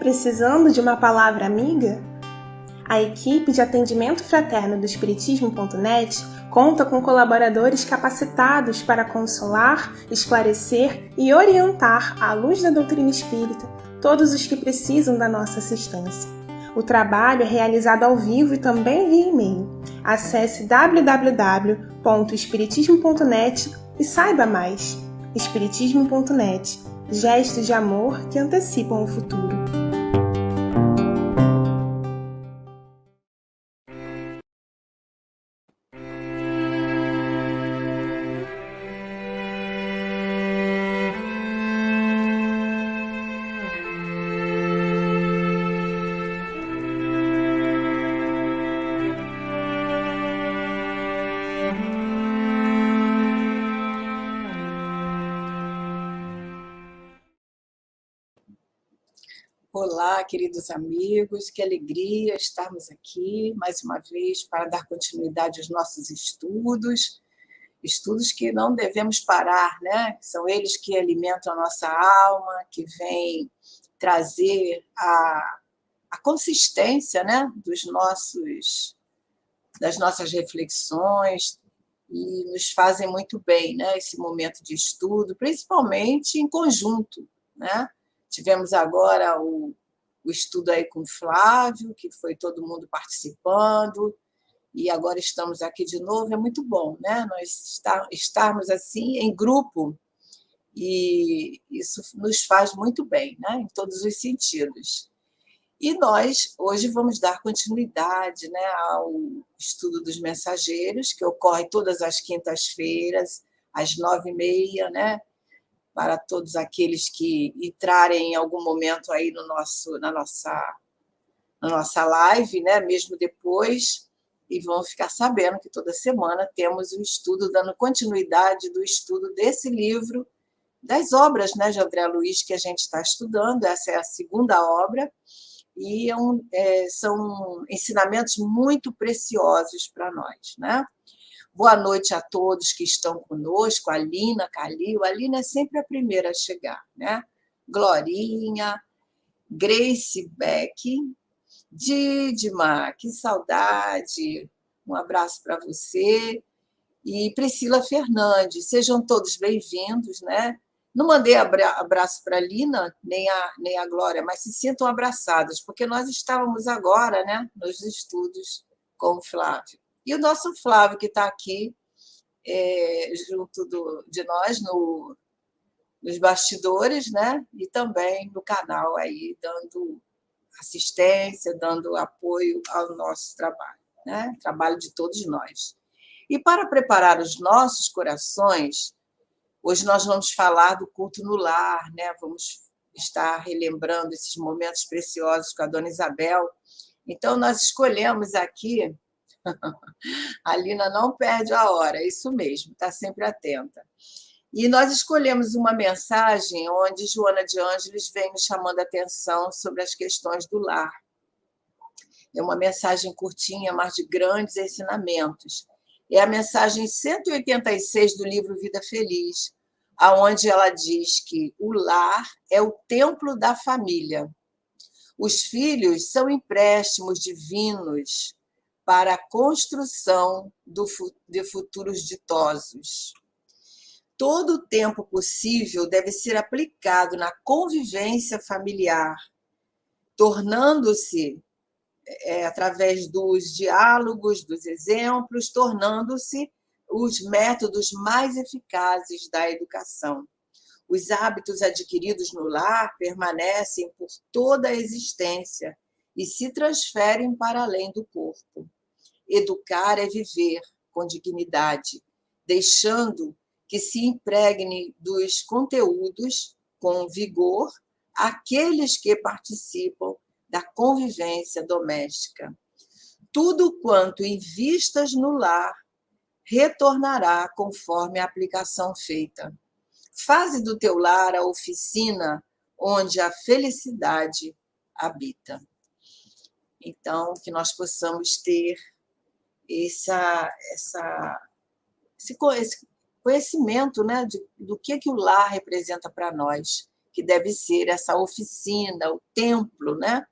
Precisando de uma palavra amiga? A equipe de atendimento fraterno do Espiritismo.net conta com colaboradores capacitados para consolar, esclarecer e orientar, à luz da doutrina espírita, todos os que precisam da nossa assistência. O trabalho é realizado ao vivo e também via e-mail. Acesse www.espiritismo.net e saiba mais. Espiritismo.net. Gestos de amor que antecipam o futuro. Olá, queridos amigos, que alegria estarmos aqui mais uma vez para dar continuidade aos nossos estudos, estudos que não devemos parar, né? São eles que alimentam a nossa alma, que vêm trazer a consistência, né? Das nossas reflexões e nos fazem muito bem, né? Esse momento de estudo, principalmente em conjunto, né? Tivemos agora o estudo aí com o Flávio, que foi todo mundo participando, e agora estamos aqui de novo, é muito bom, né? Nós estarmos assim em grupo, e isso nos faz muito bem, né? Em todos os sentidos. E nós hoje vamos dar continuidade, né, ao estudo dos mensageiros, que ocorre todas as quintas-feiras, às 9h30, né? Para todos aqueles que entrarem em algum momento aí na nossa live, né, mesmo depois, e vão ficar sabendo que toda semana temos um estudo, dando continuidade do estudo desse livro, das obras, né, de André Luiz, que a gente está estudando. Essa é a segunda obra, e são ensinamentos muito preciosos para nós, né? Boa noite a todos que estão conosco, a Lina, Calil. A Lina é sempre a primeira a chegar, né? Glorinha, Grace Beck, Didima, que saudade, um abraço para você. E Priscila Fernandes, sejam todos bem-vindos, né? Não mandei abraço para a Lina, nem a Glória, mas se sintam abraçadas, porque nós estávamos agora, né, nos estudos com o Flávio. E o nosso Flávio, que está aqui junto de nós nos bastidores, né? E também no canal, aí, dando assistência, dando apoio ao nosso trabalho, né? Trabalho de todos nós. E para preparar os nossos corações, hoje nós vamos falar do culto no lar, né? Vamos estar relembrando esses momentos preciosos com a Dona Isabel. Então, nós escolhemos aqui. A Lina não perde a hora, é isso mesmo, está sempre atenta. E nós escolhemos uma mensagem onde Joana de Ângeles vem nos chamando a atenção sobre as questões do lar. É uma mensagem curtinha, mas de grandes ensinamentos. É a mensagem 186 do livro Vida Feliz, aonde ela diz que o lar é o templo da família. Os filhos são empréstimos divinos para a construção de futuros ditosos. Todo o tempo possível deve ser aplicado na convivência familiar, tornando-se, através dos diálogos, dos exemplos, tornando-se os métodos mais eficazes da educação. Os hábitos adquiridos no lar permanecem por toda a existência e se transferem para além do corpo. Educar é viver com dignidade, deixando que se impregne dos conteúdos com vigor aqueles que participam da convivência doméstica. Tudo quanto invistas no lar retornará conforme a aplicação feita. Faze do teu lar a oficina onde a felicidade habita. Então, que nós possamos ter esse conhecimento, né, do que o lar representa para nós, que deve ser essa oficina, o templo, né?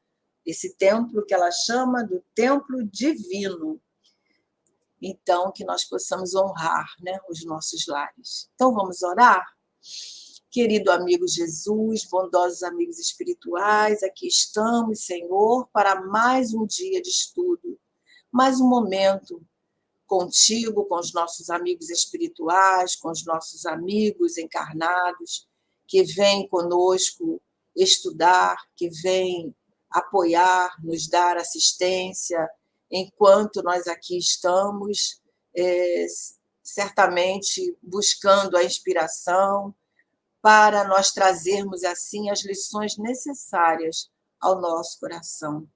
Esse templo que ela chama do templo divino. Então, que nós possamos honrar, né, os nossos lares. Então, vamos orar? Querido amigo Jesus, bondosos amigos espirituais, aqui estamos, Senhor, para mais um dia de estudo, mais um momento contigo, com os nossos amigos espirituais, com os nossos amigos encarnados, que vêm conosco estudar, que vêm apoiar, nos dar assistência, enquanto nós aqui estamos, certamente buscando a inspiração, para nós trazermos, assim, as lições necessárias ao nosso coração.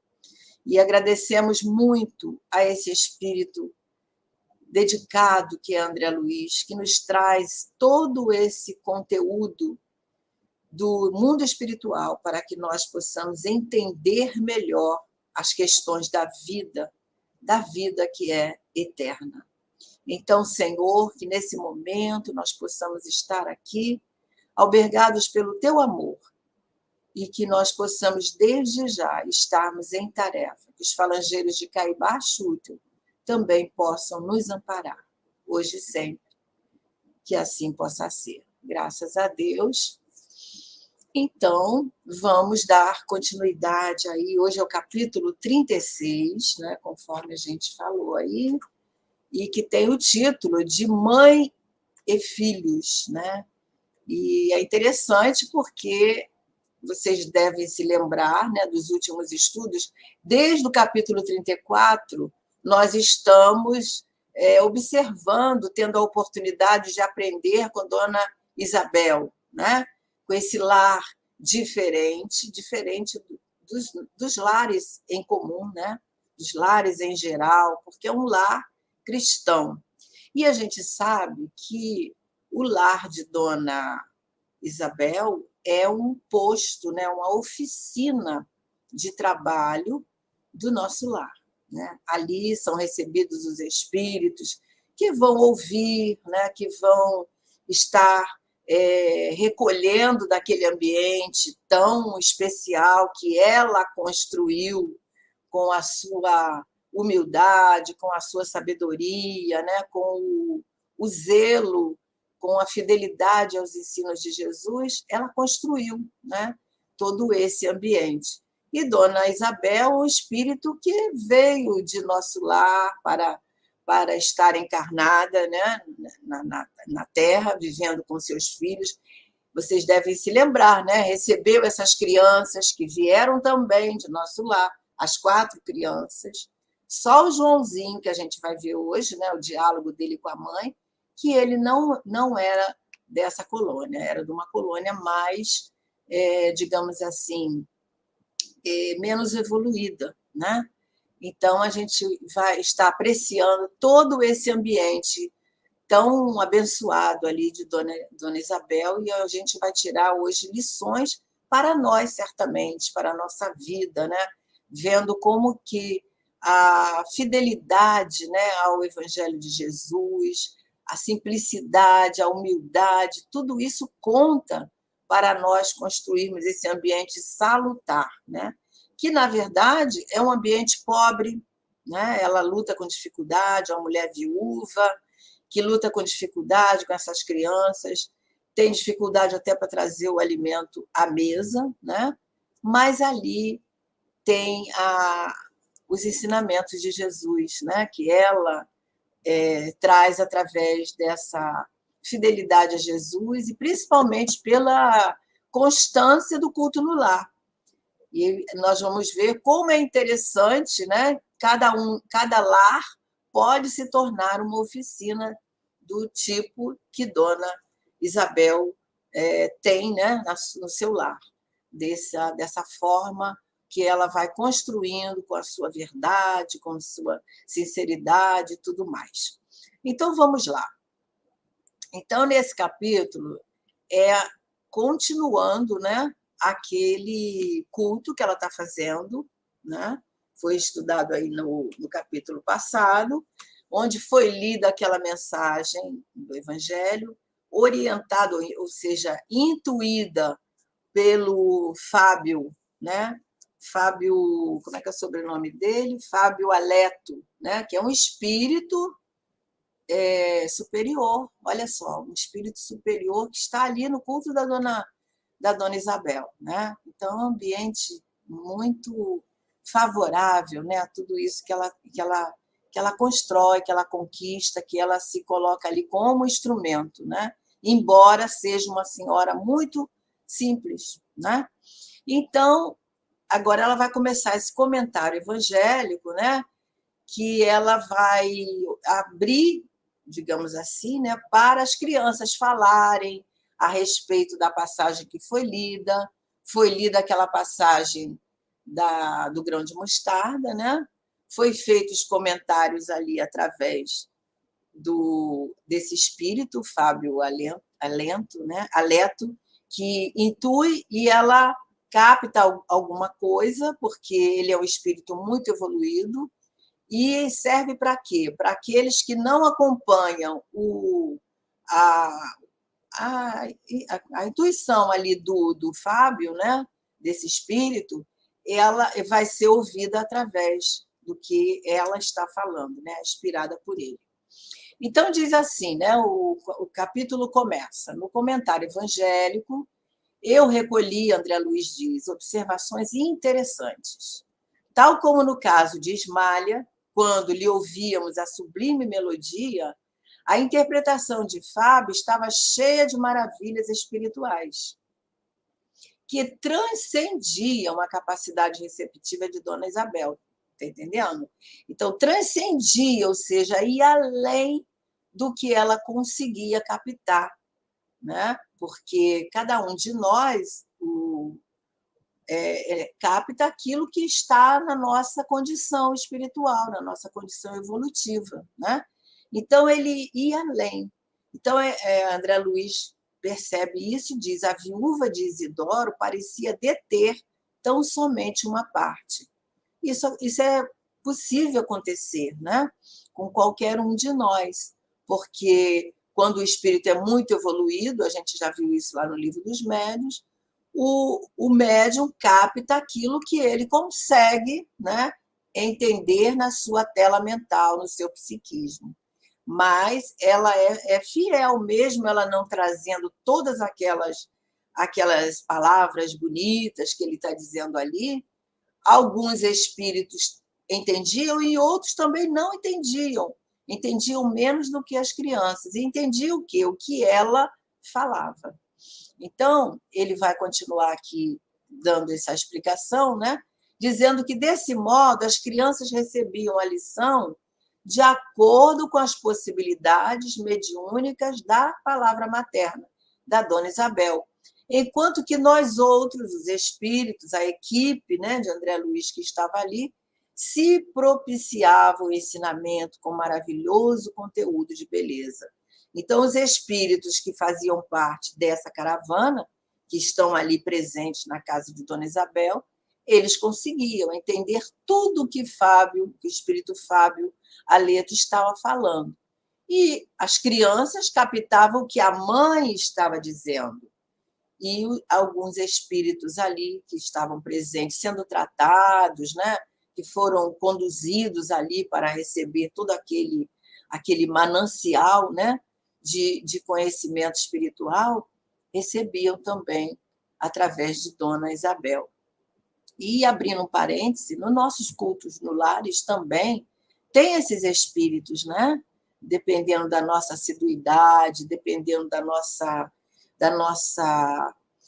E agradecemos muito a esse espírito dedicado que é André Luiz, que nos traz todo esse conteúdo do mundo espiritual para que nós possamos entender melhor as questões da vida que é eterna. Então, Senhor, que nesse momento nós possamos estar aqui, albergados pelo teu amor, e que nós possamos, desde já, estarmos em tarefa, que os falangeiros de Caibá Chútil também possam nos amparar, hoje e sempre, que assim possa ser. Graças a Deus. Então, vamos dar continuidade aí. Hoje é o capítulo 36, né, conforme a gente falou aí, e que tem o título de Mãe e Filhos, né? E é interessante porque vocês devem se lembrar, né, dos últimos estudos, desde o capítulo 34, nós estamos observando, tendo a oportunidade de aprender com Dona Isabel, né, com esse lar diferente dos lares em comum, né, dos lares em geral, porque é um lar cristão. E a gente sabe que o lar de Dona Isabel é um posto, né, uma oficina de trabalho do nosso lar, né? Ali são recebidos os espíritos que vão ouvir, né, que vão estar recolhendo daquele ambiente tão especial que ela construiu com a sua humildade, com a sua sabedoria, né, com o zelo, com a fidelidade aos ensinos de Jesus, ela construiu, né, todo esse ambiente. E Dona Isabel, o espírito que veio de nosso lar para estar encarnada, né, na Terra, vivendo com seus filhos. Vocês devem se lembrar, né, recebeu essas crianças que vieram também de nosso lar, as 4 crianças. Só o Joãozinho, que a gente vai ver hoje, né, o diálogo dele com a mãe, que ele não era dessa colônia, era de uma colônia mais, digamos assim, menos evoluída, né? Então, a gente vai estar apreciando todo esse ambiente tão abençoado ali de Dona Isabel, e a gente vai tirar hoje lições para nós, certamente, para a nossa vida, né? Vendo como que a fidelidade, né, ao Evangelho de Jesus, a simplicidade, a humildade, tudo isso conta para nós construirmos esse ambiente salutar, né? Que, na verdade, é um ambiente pobre, né? Ela luta com dificuldade, é uma mulher viúva, que luta com dificuldade com essas crianças, tem dificuldade até para trazer o alimento à mesa, né? Mas ali tem os ensinamentos de Jesus, né? Que ela traz através dessa fidelidade a Jesus e principalmente pela constância do culto no lar. E nós vamos ver como é interessante, né? Cada lar pode se tornar uma oficina do tipo que Dona Isabel tem, né, no seu lar, dessa forma que ela vai construindo com a sua verdade, com a sua sinceridade e tudo mais. Então, vamos lá. Então, nesse capítulo, continuando, né, aquele culto que ela está fazendo, né? Foi estudado aí no capítulo passado, onde foi lida aquela mensagem do Evangelho, orientada, ou seja, intuída pelo Fábio, né? Fábio, como é que é o sobrenome dele? Fábio Aleto, né? Que é um espírito superior, olha só, um espírito superior que está ali no culto da dona Isabel, né? Então, é um ambiente muito favorável, né, a tudo isso que ela constrói, que ela conquista, que ela se coloca ali como instrumento, né? Embora seja uma senhora muito simples, né? Então, agora ela vai começar esse comentário evangélico, né? Que ela vai abrir, digamos assim, né, para as crianças falarem a respeito da passagem que foi lida. Foi lida aquela passagem do grão de mostarda, né? Foi feitos comentários ali através desse espírito, Fábio Alento, né? Aleto, que intui e ela capta alguma coisa, porque ele é um espírito muito evoluído. E serve para quê? Para aqueles que não acompanham a, a, a intuição ali do Fábio, né? Desse espírito, ela vai ser ouvida através do que ela está falando, né? Inspirada por ele. Então, diz assim, né? O capítulo começa. No comentário evangélico, eu recolhi, André Luiz diz, observações interessantes. Tal como no caso de Ismália, quando lhe ouvíamos a sublime melodia, a interpretação de Fábio estava cheia de maravilhas espirituais, que transcendiam a capacidade receptiva de Dona Isabel. Está entendendo? Então, transcendia, ou seja, ia além do que ela conseguia captar, né? Porque cada um de nós capta aquilo que está na nossa condição espiritual, na nossa condição evolutiva, né? Então, ele ia além. Então, André Luiz percebe isso e diz: a viúva de Isidoro parecia deter tão somente uma parte. Isso é possível acontecer, né? Com qualquer um de nós, porque quando o espírito é muito evoluído, a gente já viu isso lá no Livro dos Médiuns, o médium capta aquilo que ele consegue, né, entender na sua tela mental, no seu psiquismo. Mas ela é fiel, mesmo ela não trazendo todas aquelas palavras bonitas que ele está dizendo ali. Alguns espíritos entendiam e outros também não entendiam. Entendiam menos do que as crianças. E entendiam o quê? O que ela falava. Então, ele vai continuar aqui dando essa explicação, né? Dizendo que, desse modo, as crianças recebiam a lição de acordo com as possibilidades mediúnicas da palavra materna, da Dona Isabel. Enquanto que nós outros, os espíritos, a equipe, né, de André Luiz que estava ali, se propiciava o ensinamento com maravilhoso conteúdo de beleza. Então, os espíritos que faziam parte dessa caravana, que estão ali presentes na casa de Dona Isabel, eles conseguiam entender tudo o que o espírito Fábio Aleto estava falando. E as crianças captavam o que a mãe estava dizendo. E alguns espíritos ali que estavam presentes, sendo tratados, né, que foram conduzidos ali para receber todo aquele manancial, né, de conhecimento espiritual, recebiam também através de Dona Isabel. E, abrindo um parêntese, nos nossos cultos no lares também tem esses espíritos, né? Dependendo da nossa assiduidade, dependendo da nossa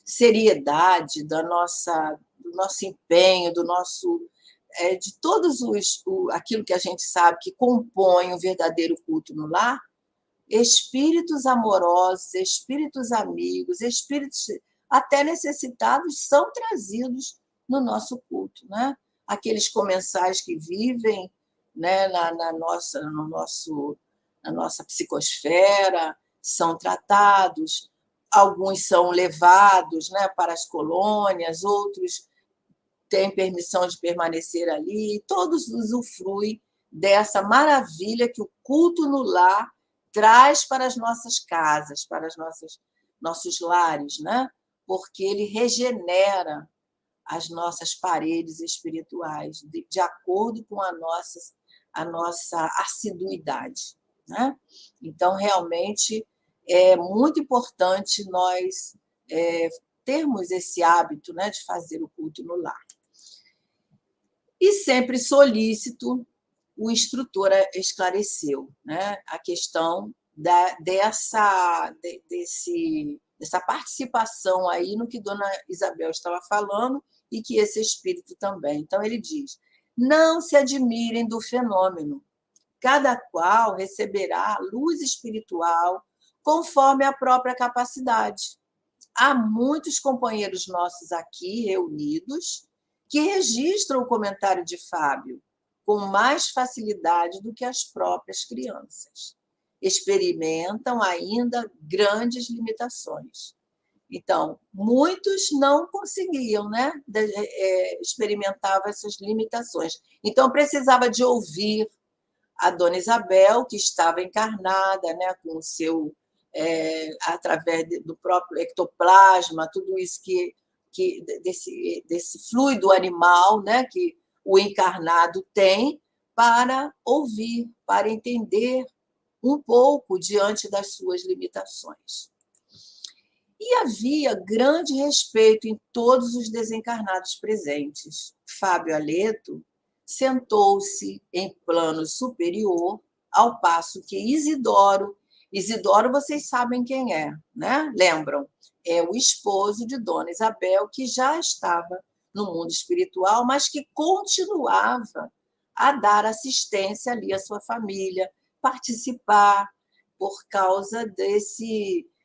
seriedade, do nosso empenho, de todos aquilo que a gente sabe que compõe o verdadeiro culto no lar, espíritos amorosos, espíritos amigos, espíritos até necessitados são trazidos no nosso culto, né? Aqueles comensais que vivem, né, na nossa psicosfera são tratados, alguns são levados, né, para as colônias, outros têm permissão de permanecer ali, todos usufruem dessa maravilha que o culto no lar traz para as nossas casas, para nossos lares, né? porque ele regenera as nossas paredes espirituais, de acordo com a nossa assiduidade, né? Então, realmente, é muito importante nós termos esse hábito, né, de fazer o culto no lar. E sempre solícito, o instrutor esclareceu, né, a questão dessa participação aí no que Dona Isabel estava falando e que esse espírito também. Então, ele diz: não se admirem do fenômeno, cada qual receberá luz espiritual conforme a própria capacidade. Há muitos companheiros nossos aqui reunidos que registram o comentário de Fábio com mais facilidade do que as próprias crianças. Experimentam ainda grandes limitações. Então, muitos não conseguiam, né? Experimentavam essas limitações. Então, precisava de ouvir a Dona Isabel, que estava encarnada, né, com o seu, através do próprio ectoplasma, tudo isso desse fluido animal, né, que o encarnado tem, para ouvir, para entender um pouco diante das suas limitações. E havia grande respeito em todos os desencarnados presentes. Fábio Aleto sentou-se em plano superior, ao passo que Isidoro, vocês sabem quem é, né? Lembram? É o esposo de Dona Isabel, que já estava no mundo espiritual, mas que continuava a dar assistência ali à sua família, participar por causa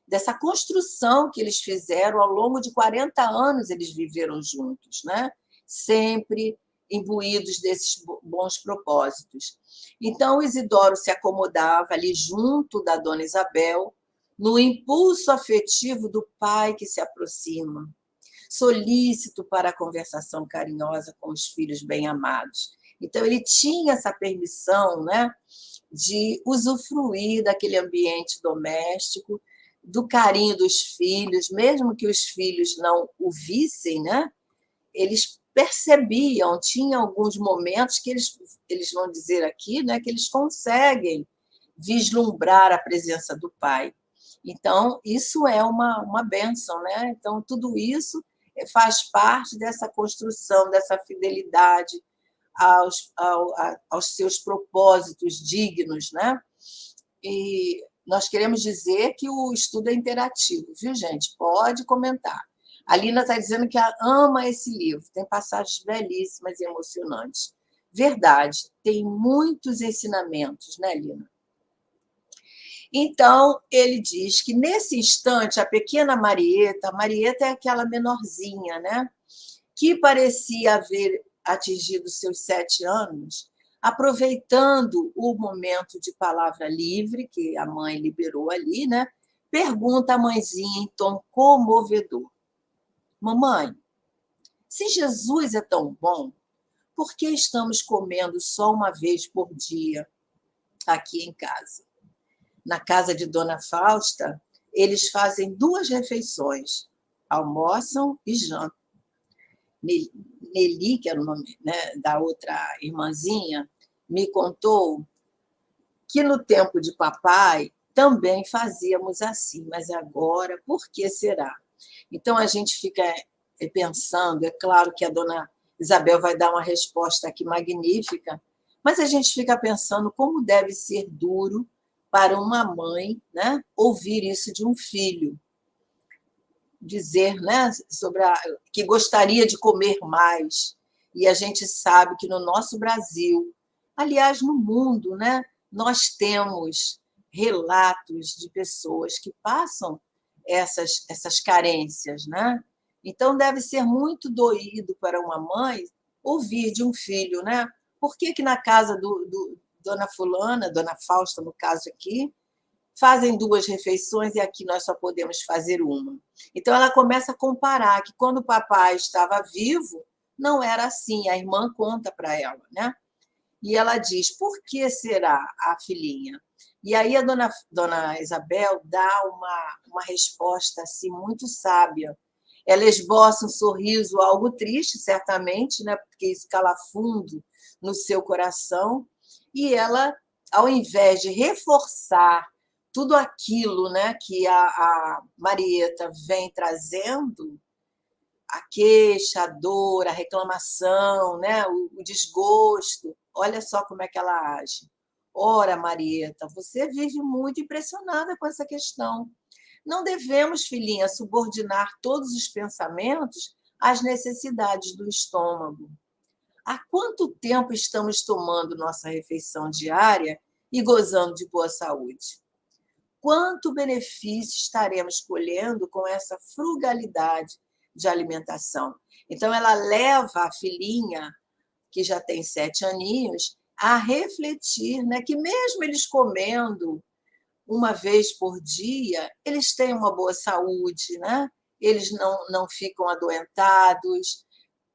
dessa construção que eles fizeram ao longo de 40 anos, eles viveram juntos, né? Sempre imbuídos desses bons propósitos. Então, Isidoro se acomodava ali junto da Dona Isabel, no impulso afetivo do pai que se aproxima, solícito para a conversação carinhosa com os filhos bem-amados. Então, ele tinha essa permissão, né, de usufruir daquele ambiente doméstico, do carinho dos filhos, mesmo que os filhos não o vissem, né? Eles percebiam, tinha alguns momentos que eles vão dizer aqui, né, que eles conseguem vislumbrar a presença do pai. Então, isso é uma bênção, né? Então, tudo isso faz parte dessa construção, dessa fidelidade aos seus propósitos dignos, né? E nós queremos dizer que o estudo é interativo, viu, gente? Pode comentar. A Lina está dizendo que ama esse livro, tem passagens belíssimas e emocionantes. Verdade, tem muitos ensinamentos, né, Lina? Então, ele diz que, nesse instante, a pequena Marieta é aquela menorzinha, né, que parecia haver atingido seus 7 anos, aproveitando o momento de palavra livre que a mãe liberou ali, né, pergunta à mãezinha em tom comovedor: mamãe, se Jesus é tão bom, por que estamos comendo só uma vez por dia aqui em casa? Na casa de Dona Fausta, eles fazem 2 refeições, almoçam e jantam. Nelly, que era o nome, né, da outra irmãzinha, me contou que no tempo de papai também fazíamos assim, mas agora, por que será? Então, a gente fica pensando, é claro que a Dona Isabel vai dar uma resposta aqui magnífica, mas a gente fica pensando como deve ser duro para uma mãe, né, ouvir isso de um filho. Dizer, né, que gostaria de comer mais. E a gente sabe que no nosso Brasil, aliás, no mundo, né, nós temos relatos de pessoas que passam essas carências, né? Então, deve ser muito doído para uma mãe ouvir de um filho, né? Por que na casa do Dona Fulana, Dona Fausta, no caso aqui, fazem 2 refeições e aqui nós só podemos fazer uma? Então, ela começa a comparar que, quando o papai estava vivo, não era assim. A irmã conta para ela, né? E ela diz: por que será, a filhinha? E aí a Dona Isabel dá uma resposta assim, muito sábia. ela esboça um sorriso, algo triste, certamente, né? Porque isso cala fundo no seu coração, e ela, ao invés de reforçar tudo aquilo, né, que a Marieta vem trazendo, a queixa, a dor, a reclamação, né, o desgosto, olha só como é que ela age. Ora, Marieta, você vive muito impressionada com essa questão. Não devemos, filhinha, subordinar todos os pensamentos às necessidades do estômago. Há quanto tempo estamos tomando nossa refeição diária e gozando de boa saúde? Quanto benefício estaremos colhendo com essa frugalidade de alimentação? Então, ela leva a filhinha, que já tem 7 aninhos, a refletir, né, que mesmo eles comendo uma vez por dia, eles têm uma boa saúde, né? Eles não ficam adoentados.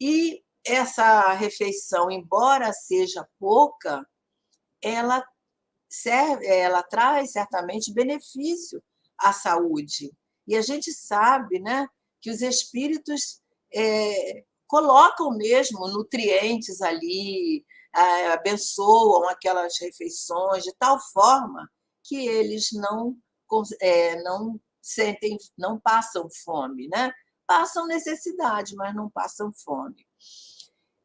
E essa refeição, embora seja pouca, ela ela traz certamente benefício à saúde. E a gente sabe, né, que os espíritos colocam mesmo nutrientes ali, abençoam aquelas refeições de tal forma que eles não sentem, não passam fome, né? Passam necessidade, mas não passam fome.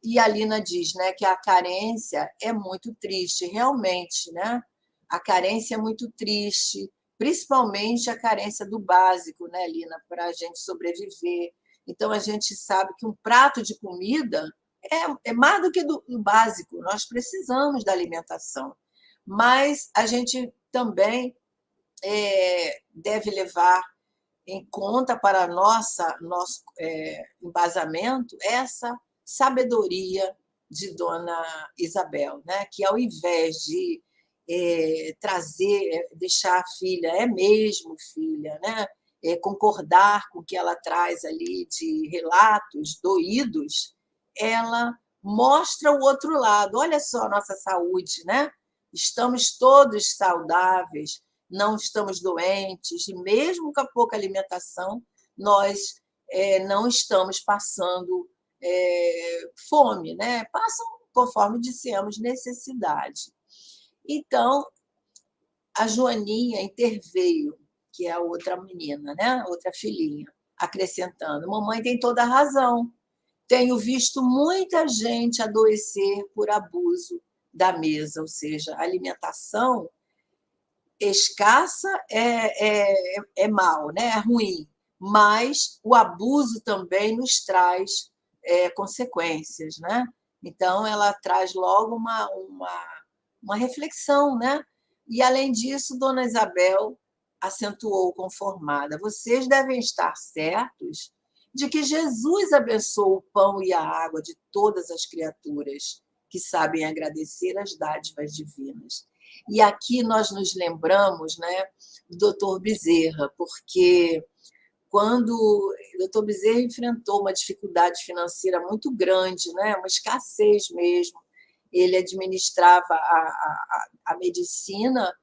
E a Lina diz, né, que a carência é muito triste, realmente, né? A carência é muito triste, principalmente a carência do básico, né, Lina, para a gente sobreviver. Então, a gente sabe que um prato de comida é mais do que do básico, nós precisamos da alimentação. Mas a gente também deve levar em conta para nosso embasamento essa sabedoria de Dona Isabel, né? Que ao invés de trazer, deixar a filha, é mesmo filha, né? Concordar com o que ela traz ali de relatos doídos, ela mostra o outro lado. Olha só a nossa saúde, né? Estamos todos saudáveis, não estamos doentes, e mesmo com a pouca alimentação, nós não estamos passando fome, né? Passam, conforme dissemos, necessidade. Então, a Joaninha interveio, que é a outra menina, né? Outra filhinha, acrescentando: mamãe tem toda a razão. Tenho visto muita gente adoecer por abuso da mesa, ou seja, a alimentação escassa é mal, né? É ruim, mas o abuso também nos traz consequências, né? Então, ela traz logo uma reflexão, né? E, além disso, Dona Isabel acentuou conformada: vocês devem estar certos de que Jesus abençoa o pão e a água de todas as criaturas que sabem agradecer as dádivas divinas. E aqui nós nos lembramos, né, do Dr. Bezerra, porque quando o Dr. Bezerra enfrentou uma dificuldade financeira muito grande, né, uma escassez mesmo, ele administrava a medicina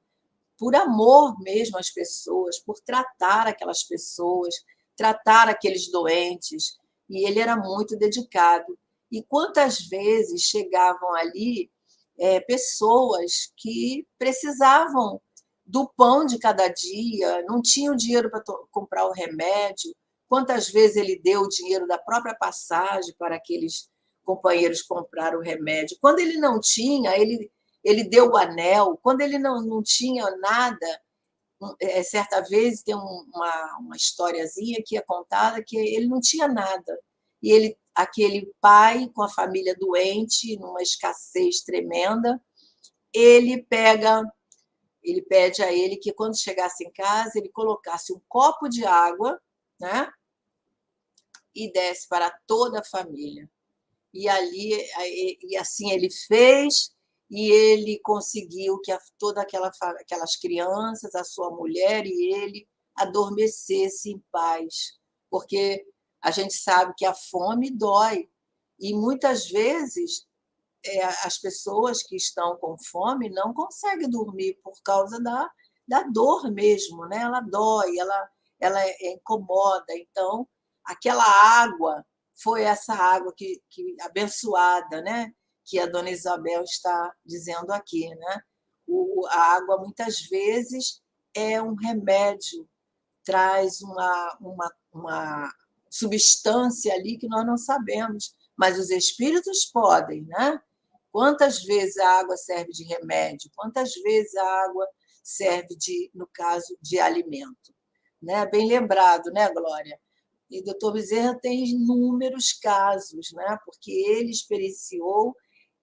por amor mesmo às pessoas, por tratar aquelas pessoas, tratar aqueles doentes, e ele era muito dedicado. E quantas vezes chegavam ali pessoas que precisavam do pão de cada dia, não tinham dinheiro para comprar o remédio. Quantas vezes ele deu o dinheiro da própria passagem para aqueles companheiros comprar o remédio? Quando ele não tinha, ele deu o anel. Quando ele não tinha nada, certa vez tem uma historiazinha que é contada que ele não tinha nada. E aquele pai com a família doente, numa escassez tremenda, ele pede a ele que, quando chegasse em casa, ele colocasse um copo de água, né, e desse para toda a família. E assim ele fez, e ele conseguiu que todas aquelas crianças, a sua mulher e ele, adormecessem em paz, porque a gente sabe que a fome dói, e muitas vezes as pessoas que estão com fome não conseguem dormir por causa da dor mesmo, né? Ela dói, ela incomoda. Então, aquela água foi essa água que abençoada, né? Que a dona Isabel está dizendo aqui, né? A água muitas vezes é um remédio, traz uma substância ali que nós não sabemos, mas os espíritos podem, né? Quantas vezes a água serve de remédio? Quantas vezes a água serve no caso, de alimento? Né? Bem lembrado, né, Glória? E o doutor Bezerra tem inúmeros casos, né? Porque ele experienciou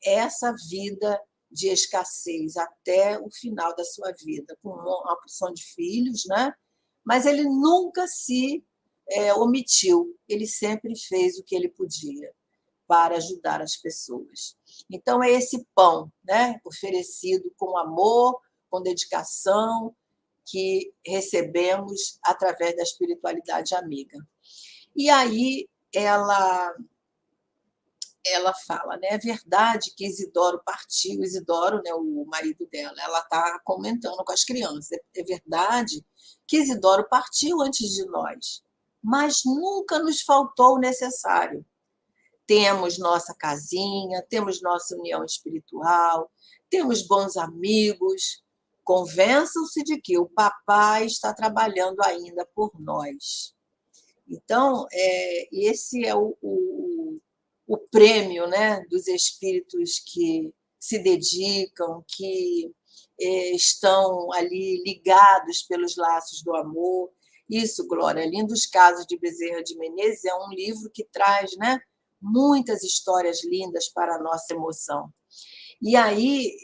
essa vida de escassez até o final da sua vida, com uma porção de filhos, né? Mas ele nunca se omitiu, ele sempre fez o que ele podia para ajudar as pessoas. Então, é esse pão, né, oferecido com amor, com dedicação, que recebemos através da espiritualidade amiga. E aí ela fala, né, é verdade que Isidoro partiu, Isidoro, né, o marido dela, ela está comentando com as crianças, é verdade que Isidoro partiu antes de nós, mas nunca nos faltou o necessário. Temos nossa casinha, temos nossa união espiritual, temos bons amigos. Convençam-se de que o papai está trabalhando ainda por nós. Então, esse é o prêmio, né, dos espíritos que se dedicam, que estão ali ligados pelos laços do amor. Isso, Glória, Lindos Casos de Bezerra de Menezes é um livro que traz, né, muitas histórias lindas para a nossa emoção. E aí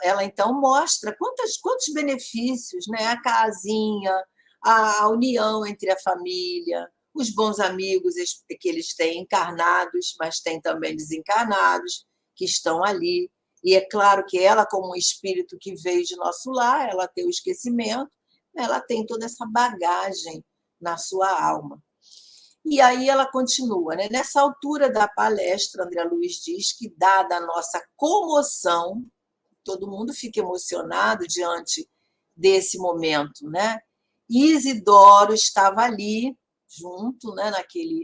ela então mostra quantos benefícios, né? A casinha, a união entre a família, os bons amigos que eles têm encarnados, mas tem também desencarnados que estão ali. E é claro que ela, como um espírito que veio de nosso lar, ela tem o esquecimento, ela tem toda essa bagagem na sua alma. E aí ela continua, né? Nessa altura da palestra, André Luiz diz que, dada a nossa comoção, todo mundo fica emocionado diante desse momento, né? Isidoro estava ali, junto, né,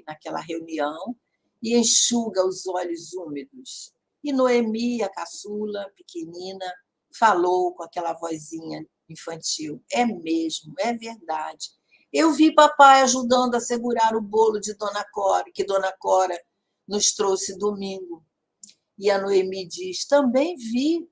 naquela reunião, e enxuga os olhos úmidos. E Noemi, a caçula, pequenina, falou com aquela vozinha infantil: é mesmo, é verdade. Eu vi papai ajudando a segurar o bolo de Dona Cora, que Dona Cora nos trouxe domingo. E a Noemi diz: também vi.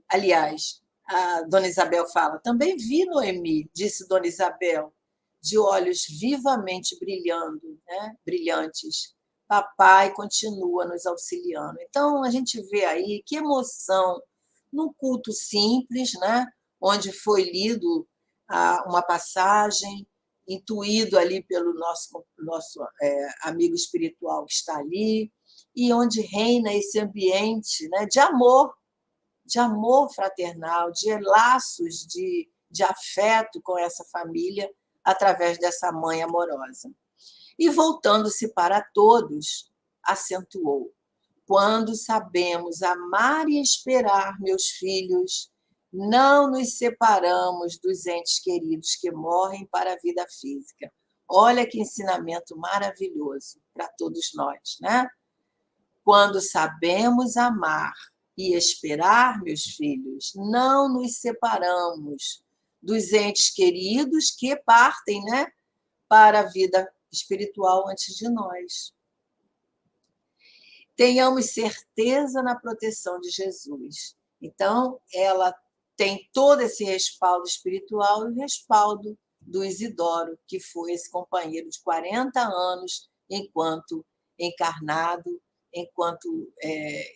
Aliás, a Dona Isabel fala: também vi, Noemi, disse Dona Isabel, de olhos vivamente brilhando, né? Brilhantes. Papai continua nos auxiliando. Então, a gente vê aí que emoção num culto simples, né? Onde foi lido uma passagem, intuído ali pelo nosso amigo espiritual que está ali, e onde reina esse ambiente, né, de amor fraternal, de laços de afeto com essa família através dessa mãe amorosa. E, voltando-se para todos, acentuou: quando sabemos amar e esperar, meus filhos, não nos separamos dos entes queridos que morrem para a vida física. Olha que ensinamento maravilhoso para todos nós, né? Quando sabemos amar e esperar, meus filhos, não nos separamos dos entes queridos que partem, né, para a vida espiritual antes de nós. Tenhamos certeza na proteção de Jesus. Então, ela tem todo esse respaldo espiritual e o respaldo do Isidoro, que foi esse companheiro de 40 anos enquanto encarnado, enquanto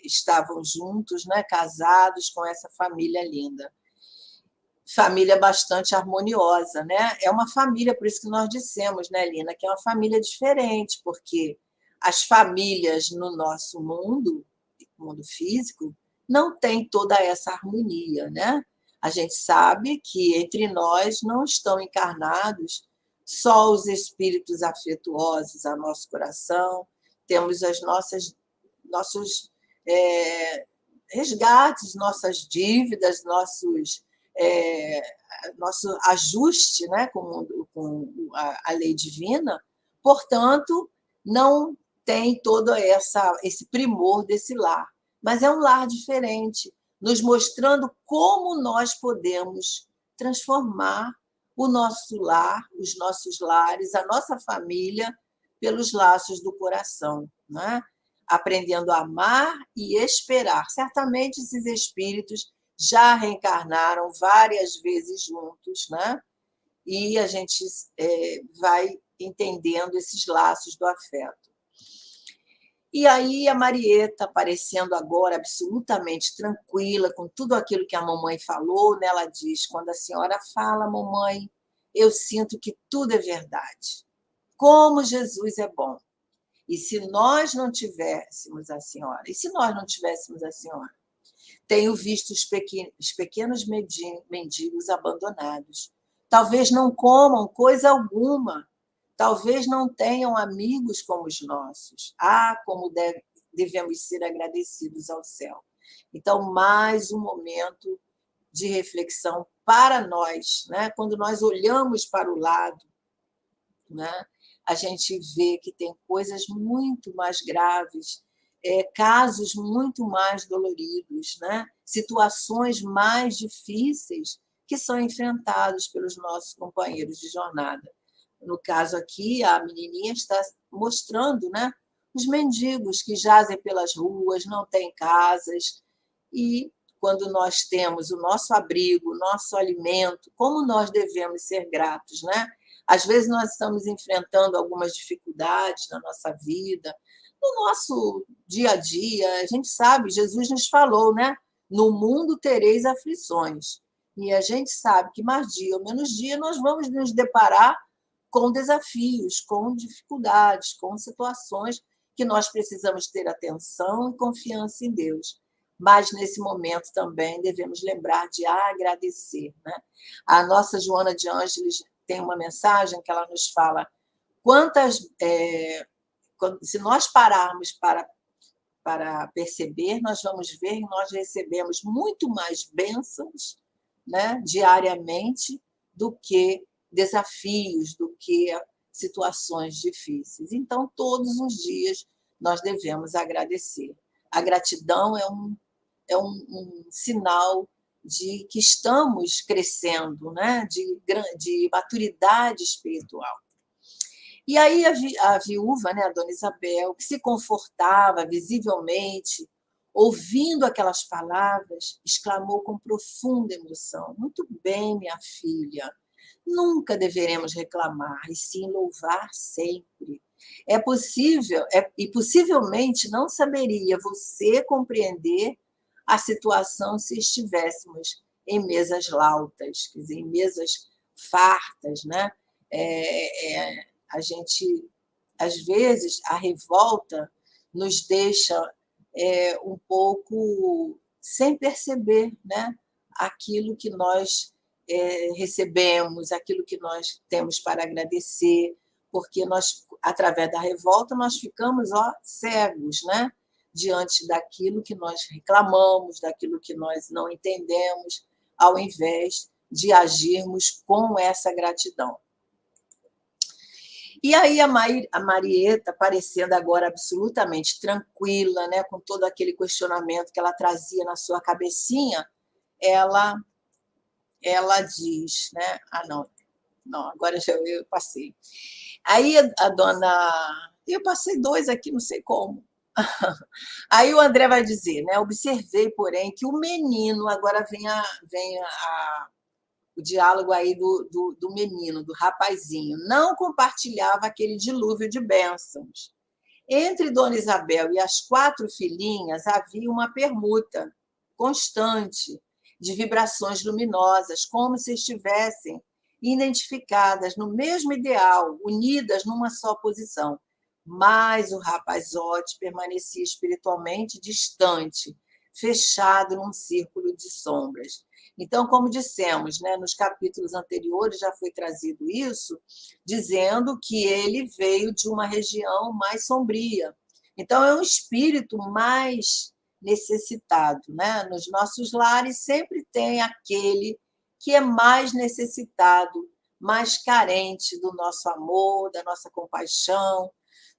estavam juntos, né, casados com essa família linda. Família bastante harmoniosa, né? É uma família, por isso que nós dissemos, né, Lina, que é uma família diferente, porque as famílias no nosso mundo físico, não tem toda essa harmonia, né? A gente sabe que entre nós não estão encarnados só os espíritos afetuosos a nosso coração, temos as nossos resgates, nossas dívidas, nosso ajuste, né, com a lei divina, Portanto, não tem todo esse primor desse lar, mas é um lar diferente, nos mostrando como nós podemos transformar o nosso lar, os nossos lares, a nossa família, pelos laços do coração, né? Aprendendo a amar e esperar. Certamente esses espíritos já reencarnaram várias vezes juntos, né? E a gente vai entendendo esses laços do afeto. E aí a Marieta, aparecendo agora absolutamente tranquila com tudo aquilo que a mamãe falou, né? Ela diz: quando a senhora fala, mamãe, eu sinto que tudo é verdade. Como Jesus é bom. E se nós não tivéssemos a senhora? E se nós não tivéssemos a senhora? Tenho visto os pequenos mendigos abandonados. Talvez não comam coisa alguma. Talvez não tenham amigos como os nossos. Ah, como devemos ser agradecidos ao céu. Então, mais um momento de reflexão para nós, né? Quando nós olhamos para o lado, né? A gente vê que tem coisas muito mais graves, casos muito mais doloridos, né? Situações mais difíceis que são enfrentados pelos nossos companheiros de jornada. No caso aqui, a menininha está mostrando, né, os mendigos que jazem pelas ruas, não têm casas, e quando nós temos o nosso abrigo, o nosso alimento, como nós devemos ser gratos, né? Às vezes nós estamos enfrentando algumas dificuldades na nossa vida, no nosso dia a dia. A gente sabe, Jesus nos falou, né? No mundo tereis aflições. E a gente sabe que mais dia ou menos dia nós vamos nos deparar com desafios, com dificuldades, com situações que nós precisamos ter atenção e confiança em Deus. Mas, nesse momento, também devemos lembrar de agradecer, né? A nossa Joana de Ângeles tem uma mensagem que ela nos fala se nós pararmos para perceber, nós vamos ver que nós recebemos muito mais bênçãos, né, diariamente do que desafios, do que situações difíceis. Então, todos os dias nós devemos agradecer. A gratidão é um sinal de que estamos crescendo, né? de maturidade espiritual. E aí a viúva, né, a dona Isabel, que se confortava visivelmente, ouvindo aquelas palavras, exclamou com profunda emoção: muito bem, minha filha, nunca deveremos reclamar, e sim louvar sempre. É possível, e possivelmente não saberia você compreender a situação se estivéssemos em mesas lautas, quer dizer, em mesas fartas, né? A gente, às vezes, a revolta nos deixa um pouco sem perceber, né? Aquilo que nós recebemos, aquilo que nós temos para agradecer, porque nós, através da revolta, nós ficamos cegos, né? Diante daquilo que nós reclamamos, daquilo que nós não entendemos, ao invés de agirmos com essa gratidão. E aí a Marieta, parecendo agora absolutamente tranquila, né, com todo aquele questionamento que ela trazia na sua cabecinha, ela diz, né? Não, agora eu passei. Aí a dona... Eu passei 2 aqui, não sei como. Aí o André vai dizer, né? Observei, porém, que o menino, agora vem o diálogo aí do menino, do rapazinho, não compartilhava aquele dilúvio de bênçãos. Entre Dona Isabel e as 4 filhinhas havia uma permuta constante de vibrações luminosas, como se estivessem identificadas no mesmo ideal, unidas numa só posição. Mas o rapazote permanecia espiritualmente distante, fechado num círculo de sombras. Então, como dissemos, né, nos capítulos anteriores já foi trazido isso, dizendo que ele veio de uma região mais sombria. Então, é um espírito mais necessitado, né? Nos nossos lares sempre tem aquele que é mais necessitado, mais carente do nosso amor, da nossa compaixão,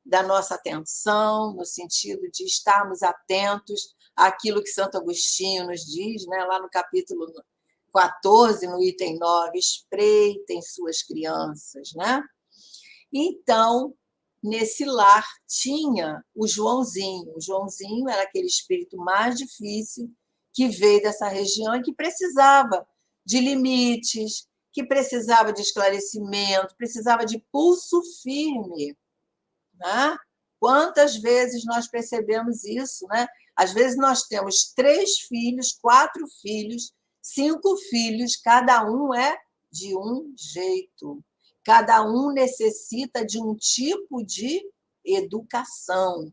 da nossa atenção, no sentido de estarmos atentos àquilo que Santo Agostinho nos diz, né, lá no capítulo 14, no item 9, espreitem suas crianças, né? Então, nesse lar tinha o Joãozinho. O Joãozinho era aquele espírito mais difícil que veio dessa região e que precisava de limites, que precisava de esclarecimento, precisava de pulso firme, né? Quantas vezes nós percebemos isso, né? Às vezes nós temos 3 filhos, 4 filhos, 5 filhos, cada um é de um jeito. Cada um necessita de um tipo de educação.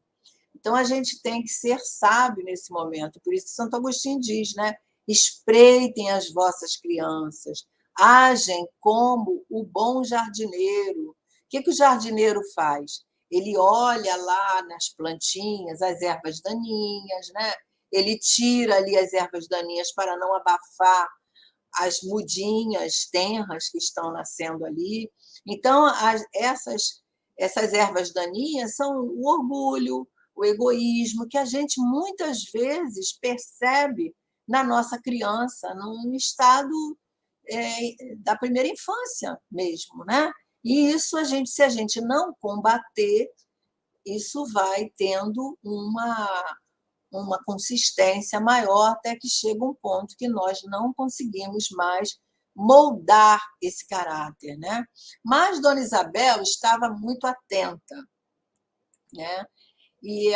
Então, a gente tem que ser sábio nesse momento. Por isso que Santo Agostinho diz, né? Espreitem as vossas crianças, agem como o bom jardineiro. O que o jardineiro faz? Ele olha lá nas plantinhas as ervas daninhas, né? Ele tira ali as ervas daninhas para não abafar as mudinhas tenras que estão nascendo ali. Então, essas ervas daninhas são o orgulho, o egoísmo, que a gente muitas vezes percebe na nossa criança, num estado da primeira infância mesmo, né? E isso se a gente não combater, isso vai tendo uma consistência maior até que chega um ponto que nós não conseguimos mais moldar esse caráter, né? Mas Dona Isabel estava muito atenta, né? E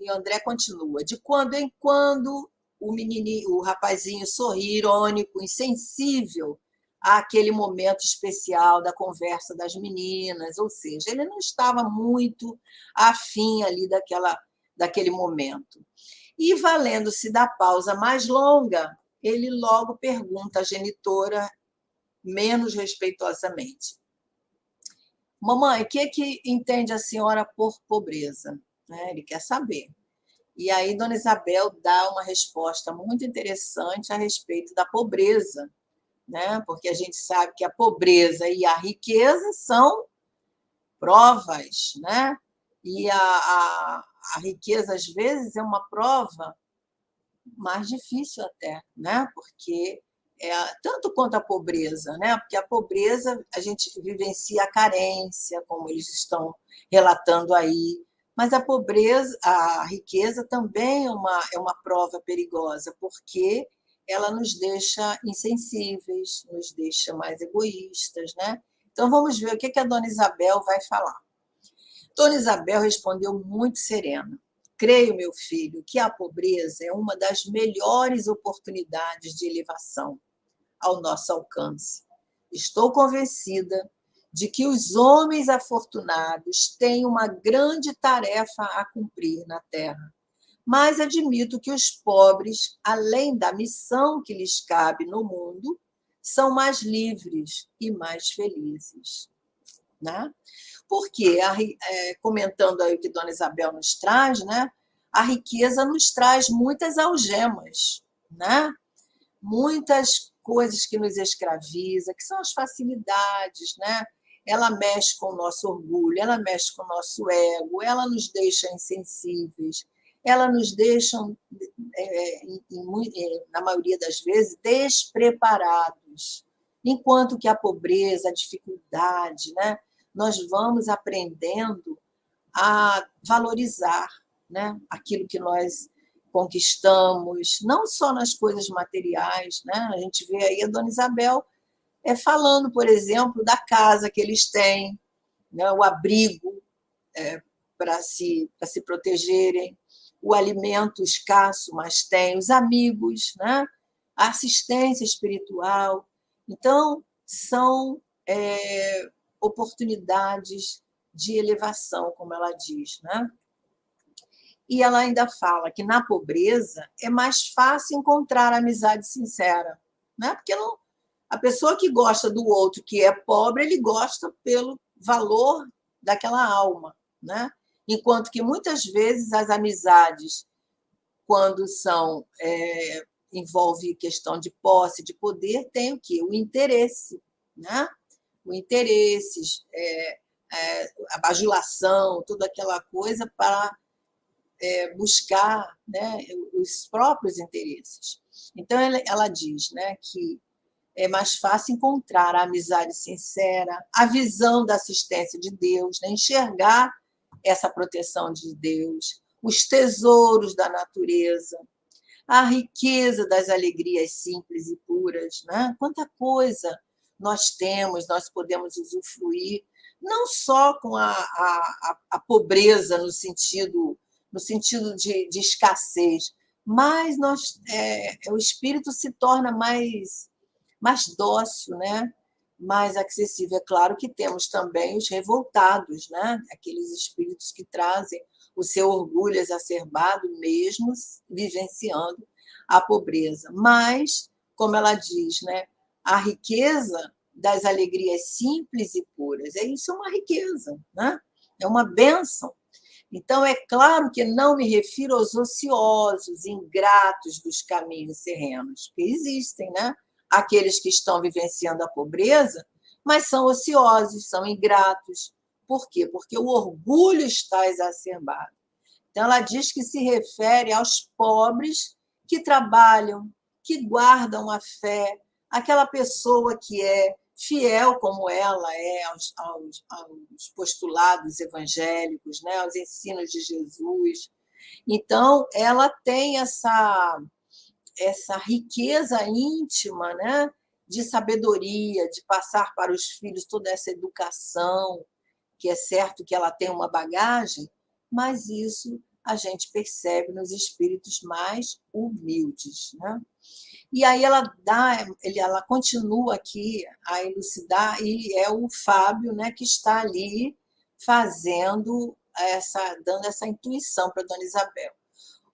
André continua: de quando em quando o rapazinho sorri irônico, insensível àquele momento especial da conversa das meninas, ou seja, ele não estava muito afim ali daquele momento. E, valendo-se da pausa mais longa, ele logo pergunta à genitora, menos respeitosamente: mamãe, o que entende a senhora por pobreza? Ele quer saber. E aí, Dona Isabel dá uma resposta muito interessante a respeito da pobreza, né? Porque a gente sabe que a pobreza e a riqueza são provas, né? E a riqueza, às vezes, é uma prova mais difícil até, né? Porque tanto quanto a pobreza, né? Porque a pobreza a gente vivencia a carência, como eles estão relatando aí, mas a pobreza, a riqueza também é uma prova perigosa, porque ela nos deixa insensíveis, nos deixa mais egoístas, né? Então vamos ver o que a Dona Isabel vai falar. Dona Isabel respondeu muito serena: creio, meu filho, que a pobreza é uma das melhores oportunidades de elevação ao nosso alcance. Estou convencida de que os homens afortunados têm uma grande tarefa a cumprir na Terra, mas admito que os pobres, além da missão que lhes cabe no mundo, são mais livres e mais felizes, né? Porque, comentando aí o que Dona Isabel nos traz, né? A riqueza nos traz muitas algemas, né? Muitas coisas que nos escraviza, que são as facilidades, né? Ela mexe com o nosso orgulho, ela mexe com o nosso ego, ela nos deixa insensíveis, ela nos deixa, na maioria das vezes, despreparados. Enquanto que a pobreza, a dificuldade, né? Nós vamos aprendendo a valorizar, né? Aquilo que nós conquistamos, não só nas coisas materiais, né? A gente vê aí a Dona Isabel falando, por exemplo, da casa que eles têm, né? O abrigo para se protegerem, o alimento escasso, mas tem os amigos, né? A assistência espiritual. Então, são oportunidades de elevação, como ela diz, né? E ela ainda fala que na pobreza é mais fácil encontrar amizade sincera, né? Porque a pessoa que gosta do outro que é pobre, ele gosta pelo valor daquela alma, né? Enquanto que muitas vezes as amizades, quando envolve questão de posse, de poder, tem o quê? O interesse, né? O interesses, a bajulação, toda aquela coisa para buscar, né, os próprios interesses. Então, ela diz, né, que é mais fácil encontrar a amizade sincera, a visão da assistência de Deus, né, enxergar essa proteção de Deus, os tesouros da natureza, a riqueza das alegrias simples e puras, né? Quanta coisa nós temos, nós podemos usufruir, não só com a pobreza no sentido de escassez, mas o espírito se torna mais dócil, né? Mais acessível. É claro que temos também os revoltados, né? Aqueles espíritos que trazem o seu orgulho exacerbado, mesmo vivenciando a pobreza. Mas, como ela diz, né? A riqueza das alegrias simples e puras, isso é uma riqueza, né? É uma bênção. Então, é claro que não me refiro aos ociosos, ingratos dos caminhos terrenos, porque existem, né? Aqueles que estão vivenciando a pobreza, mas são ociosos, são ingratos. Por quê? Porque o orgulho está exacerbado. Então, ela diz que se refere aos pobres que trabalham, que guardam a fé, aquela pessoa que é fiel como ela é aos postulados evangélicos, né, aos ensinos de Jesus. Então, ela tem essa riqueza íntima, né, de sabedoria, de passar para os filhos toda essa educação, que é certo que ela tem uma bagagem, mas isso a gente percebe nos espíritos mais humildes, né? E aí ela continua aqui a elucidar, e é o Fábio, né, que está ali dando essa intuição para a Dona Isabel.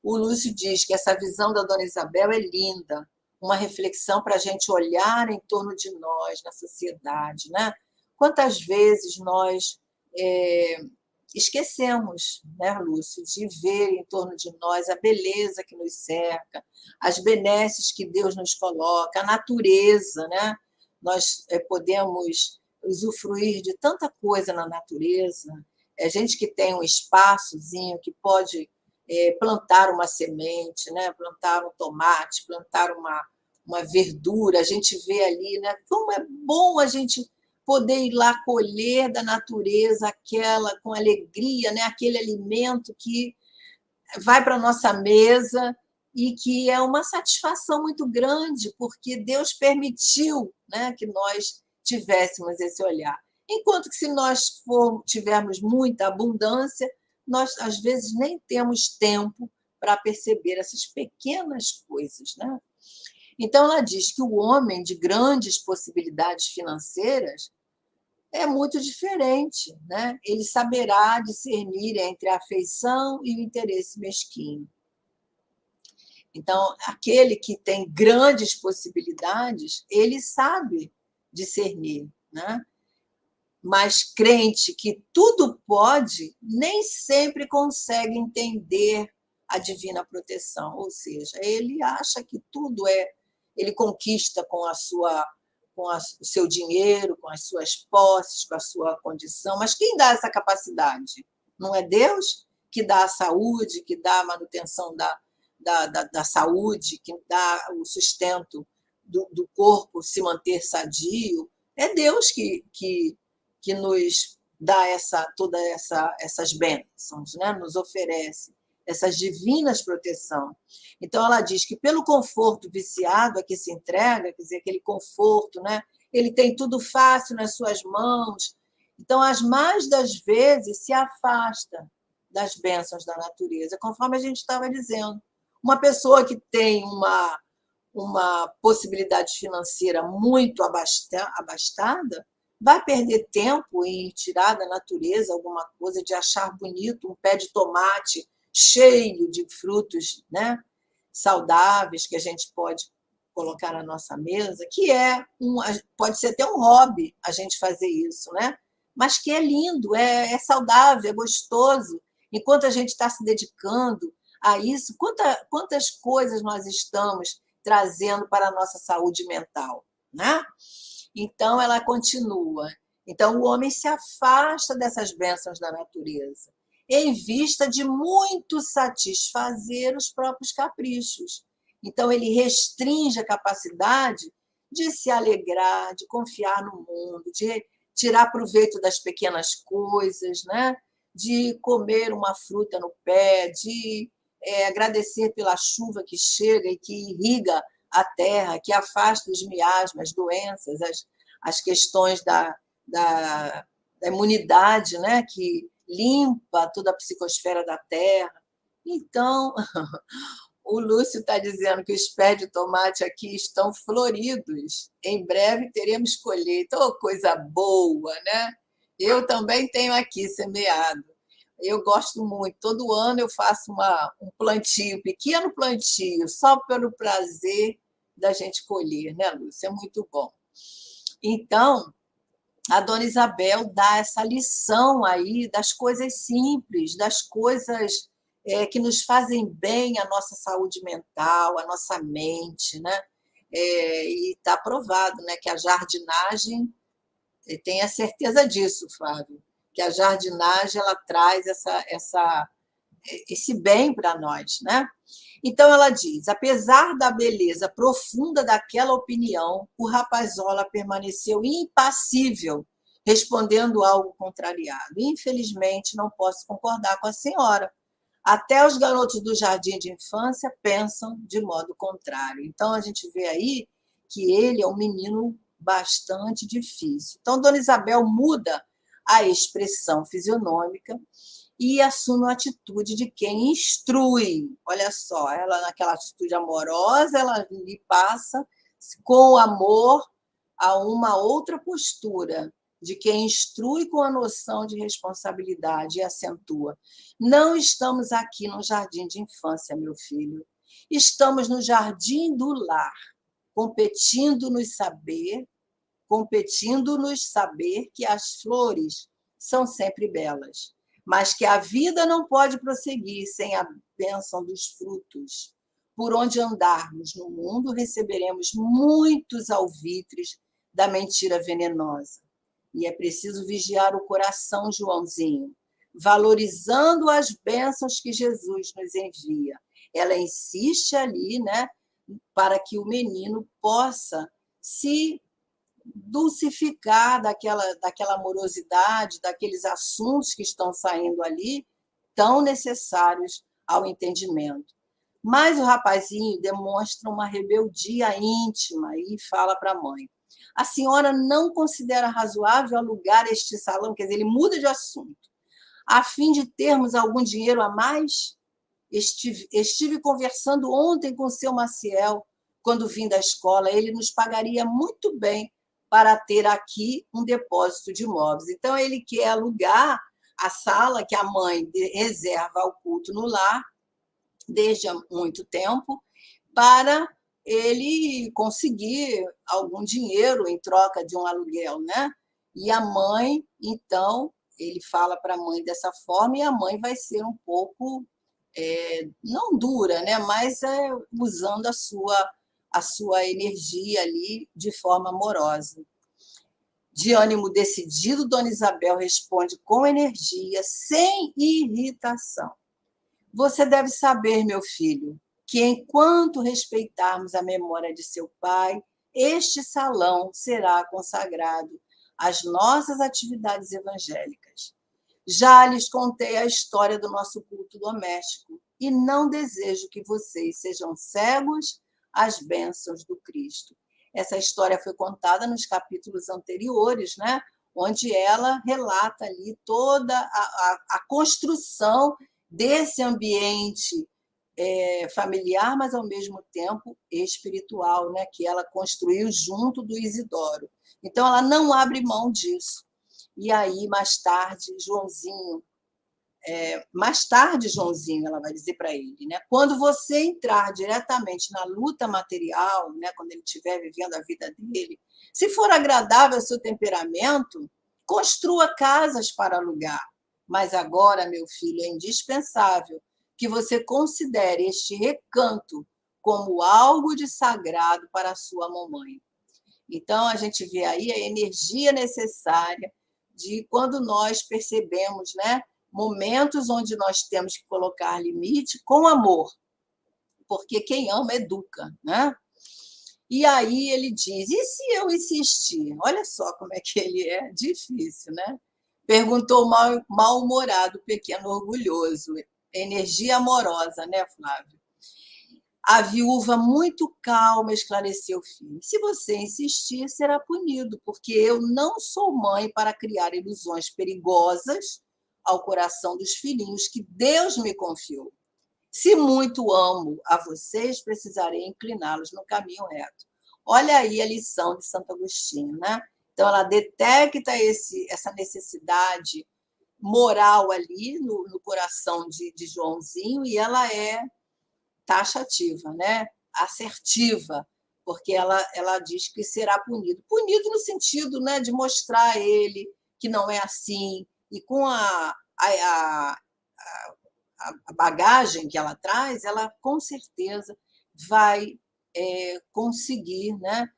O Lúcio diz que essa visão da Dona Isabel é linda, uma reflexão para a gente olhar em torno de nós, na sociedade, né? Quantas vezes nós esquecemos, né, Lúcio, de ver em torno de nós a beleza que nos cerca, as benesses que Deus nos coloca, a natureza, né? Nós podemos usufruir de tanta coisa na natureza. É gente que tem um espaçozinho que pode plantar uma semente, né? Plantar um tomate, plantar uma verdura, a gente vê ali, né? Como é bom a gente poder ir lá colher da natureza aquela com alegria, né? Aquele alimento que vai para a nossa mesa e que é uma satisfação muito grande, porque Deus permitiu, né, que nós tivéssemos esse olhar. Enquanto que, se nós tivermos muita abundância, nós, às vezes, nem temos tempo para perceber essas pequenas coisas, né? Então, ela diz que o homem de grandes possibilidades financeiras é muito diferente, né? Ele saberá discernir entre a afeição e o interesse mesquinho. Então, aquele que tem grandes possibilidades, ele sabe discernir, né? Mas crente que tudo pode, nem sempre consegue entender a divina proteção, ou seja, ele acha que tudo ele conquista com o seu dinheiro, com as suas posses, com a sua condição, mas quem dá essa capacidade? Não é Deus que dá a saúde, que dá a manutenção da saúde, que dá o sustento do corpo se manter sadio? É Deus que nos dá todas essas bênçãos, né? Nos oferece essas divinas proteções. Então, ela diz que pelo conforto viciado a que se entrega, quer dizer, aquele conforto, né? Ele tem tudo fácil nas suas mãos. Então, as mais das vezes se afasta das bênçãos da natureza, conforme a gente estava dizendo. Uma pessoa que tem uma possibilidade financeira muito abastada vai perder tempo em tirar da natureza alguma coisa, de achar bonito um pé de tomate cheio de frutos, né, saudáveis que a gente pode colocar na nossa mesa, que pode ser até um hobby a gente fazer isso, né? Mas que é lindo, é saudável, é gostoso. Enquanto a gente está se dedicando a isso, quantas coisas nós estamos trazendo para a nossa saúde mental, né? Então, ela continua. Então, o homem se afasta dessas bênçãos da natureza, em vista de muito satisfazer os próprios caprichos. Então, ele restringe a capacidade de se alegrar, de confiar no mundo, de tirar proveito das pequenas coisas, né? De comer uma fruta no pé, de agradecer pela chuva que chega e que irriga a terra, que afasta os miasmas, as doenças, as questões da imunidade, né? Que limpa toda a psicosfera da terra. Então, o Lúcio está dizendo que os pés de tomate aqui estão floridos. Em breve teremos colheita. Oh, coisa boa, né? Eu também tenho aqui semeado. Eu gosto muito. Todo ano eu faço um plantio, pequeno plantio, só pelo prazer da gente colher, né, Lúcia? É muito bom. Então, a dona Isabel dá essa lição aí das coisas simples, das coisas que nos fazem bem à nossa saúde mental, à nossa mente, né? E está provado, né, que a jardinagem, tem a certeza disso, Flávio, que a jardinagem ela traz esse bem para nós, né? Então ela diz: apesar da beleza profunda daquela opinião, o rapazola permaneceu impassível, respondendo algo contrariado. Infelizmente, não posso concordar com a senhora. Até os garotos do jardim de infância pensam de modo contrário. Então a gente vê aí que ele é um menino bastante difícil. Então Dona Isabel muda a expressão fisionômica e assume uma atitude de quem instrui. Olha só, ela naquela atitude amorosa, ela lhe passa com amor a uma outra postura de quem instrui com a noção de responsabilidade e acentua: não estamos aqui no jardim de infância, meu filho. Estamos no jardim do lar, competindo-nos saber que as flores são sempre belas, mas que a vida não pode prosseguir sem a bênção dos frutos. Por onde andarmos no mundo, receberemos muitos alvitres da mentira venenosa. E é preciso vigiar o coração, Joãozinho, valorizando as bênçãos que Jesus nos envia. Ela insiste ali, né, para que o menino possa se dulcificar daquela amorosidade, daqueles assuntos que estão saindo ali, tão necessários ao entendimento. Mas o rapazinho demonstra uma rebeldia íntima e fala para a mãe: a senhora não considera razoável alugar este salão? Quer dizer, ele muda de assunto. A fim de termos algum dinheiro a mais? Estive conversando ontem com o seu Maciel, quando vim da escola. Ele nos pagaria muito bem para ter aqui um depósito de móveis. Então, ele quer alugar a sala que a mãe reserva ao culto no lar, desde há muito tempo, para ele conseguir algum dinheiro em troca de um aluguel, né? E a mãe, então, ele fala para a mãe dessa forma, e a mãe vai ser um pouco, não dura, né? Mas usando a sua energia ali de forma amorosa. De ânimo decidido, Dona Isabel responde com energia, sem irritação: você deve saber, meu filho, que enquanto respeitarmos a memória de seu pai, este salão será consagrado às nossas atividades evangélicas. Já lhes contei a história do nosso culto doméstico e não desejo que vocês sejam cegos às bênçãos do Cristo. Essa história foi contada nos capítulos anteriores, né? Onde ela relata ali toda a construção desse ambiente familiar, mas ao mesmo tempo espiritual, né? Que ela construiu junto do Isidoro. Então, ela não abre mão disso. E aí, mais tarde, Joãozinho, ela vai dizer para ele, né? Quando você entrar diretamente na luta material, né? Quando ele estiver vivendo a vida dele, se for agradável ao seu temperamento, construa casas para alugar. Mas agora, meu filho, é indispensável que você considere este recanto como algo de sagrado para a sua mamãe. Então, a gente vê aí a energia necessária de quando nós percebemos, né, momentos onde nós temos que colocar limite com amor, porque quem ama educa, né? E aí ele diz: e se eu insistir? Olha só como é que ele é difícil, né? Perguntou mal-humorado, pequeno orgulhoso. Energia amorosa, né, Flávio? A viúva, muito calma, esclareceu o filho: se você insistir, será punido, porque eu não sou mãe para criar ilusões perigosas ao coração dos filhinhos que Deus me confiou. Se muito amo a vocês, precisarei incliná-los no caminho reto. Olha aí a lição de Santo Agostinho, né? Então, ela detecta essa necessidade moral ali no coração de Joãozinho, e ela é taxativa, né? Assertiva, porque ela diz que será punido. Punido no sentido, né, de mostrar a ele que não é assim, e com a bagagem que ela traz, ela com certeza vai conseguir, né,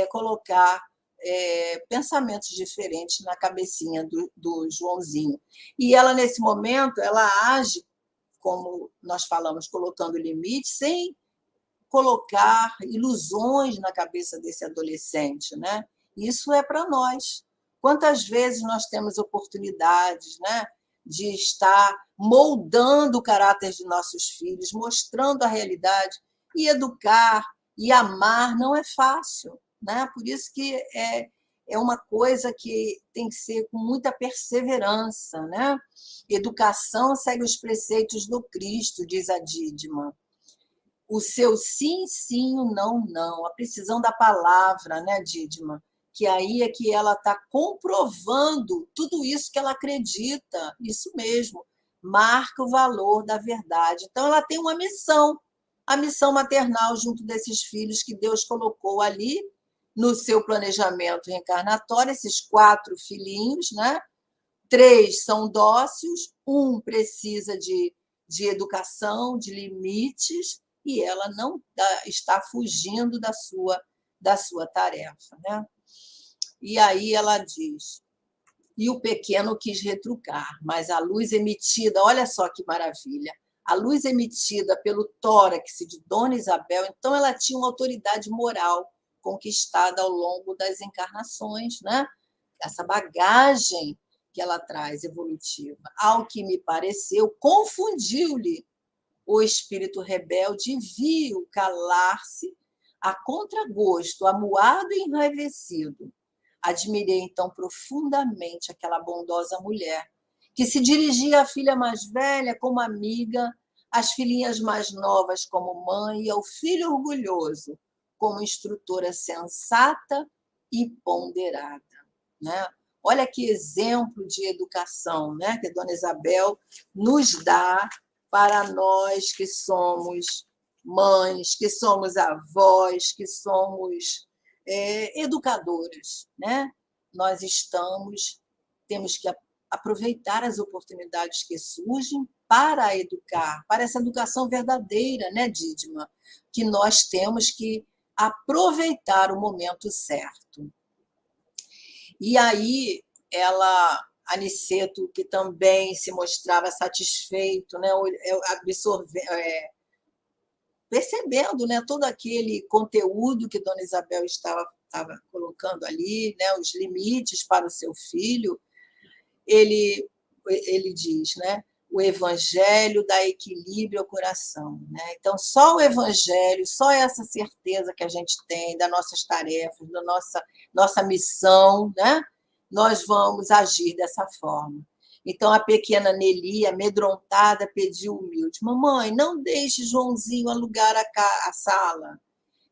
colocar pensamentos diferentes na cabecinha do Joãozinho. E ela, nesse momento, ela age, como nós falamos, colocando limite, sem colocar ilusões na cabeça desse adolescente, né? Isso é para nós. Quantas vezes nós temos oportunidades, né, de estar moldando o caráter de nossos filhos, mostrando a realidade, e educar e amar não é fácil, né? Por isso que é uma coisa que tem que ser com muita perseverança, né? Educação segue os preceitos do Cristo, diz a Dídima. O seu sim, sim, o não, não. A precisão da palavra, né, Dídima? Que aí é que ela está comprovando tudo isso que ela acredita, isso mesmo, marca o valor da verdade. Então, ela tem uma missão, a missão maternal junto desses filhos que Deus colocou ali no seu planejamento reencarnatório, esses 4 filhinhos, né? 3 são dóceis, um precisa de educação, de limites, e ela não está fugindo da sua tarefa, né? E aí ela diz: e o pequeno quis retrucar, mas a luz emitida, olha só que maravilha, a luz emitida pelo tórax de Dona Isabel, então ela tinha uma autoridade moral conquistada ao longo das encarnações, né? Essa bagagem que ela traz evolutiva, ao que me pareceu, confundiu-lhe o espírito rebelde e viu calar-se a contragosto, amuado e enraivecido. Admirei, então, profundamente aquela bondosa mulher, que se dirigia à filha mais velha como amiga, às filhinhas mais novas como mãe e ao filho orgulhoso como instrutora sensata e ponderada, né? Olha que exemplo de educação, né, que a Dona Isabel nos dá para nós que somos mães, que somos avós, que somos educadoras, né? Nós temos que aproveitar as oportunidades que surgem para educar, para essa educação verdadeira, né, Dídima? Que nós temos que aproveitar o momento certo. E aí Aniceto, que também se mostrava satisfeito, né, percebendo, né, todo aquele conteúdo que Dona Isabel estava colocando ali, né, os limites para o seu filho, ele diz, né, o evangelho dá equilíbrio ao coração, né? Então, só o evangelho, só essa certeza que a gente tem das nossas tarefas, da nossa missão, né? Nós vamos agir dessa forma. Então, a pequena Nelly, amedrontada, pediu humilde: mamãe, não deixe Joãozinho alugar a sala.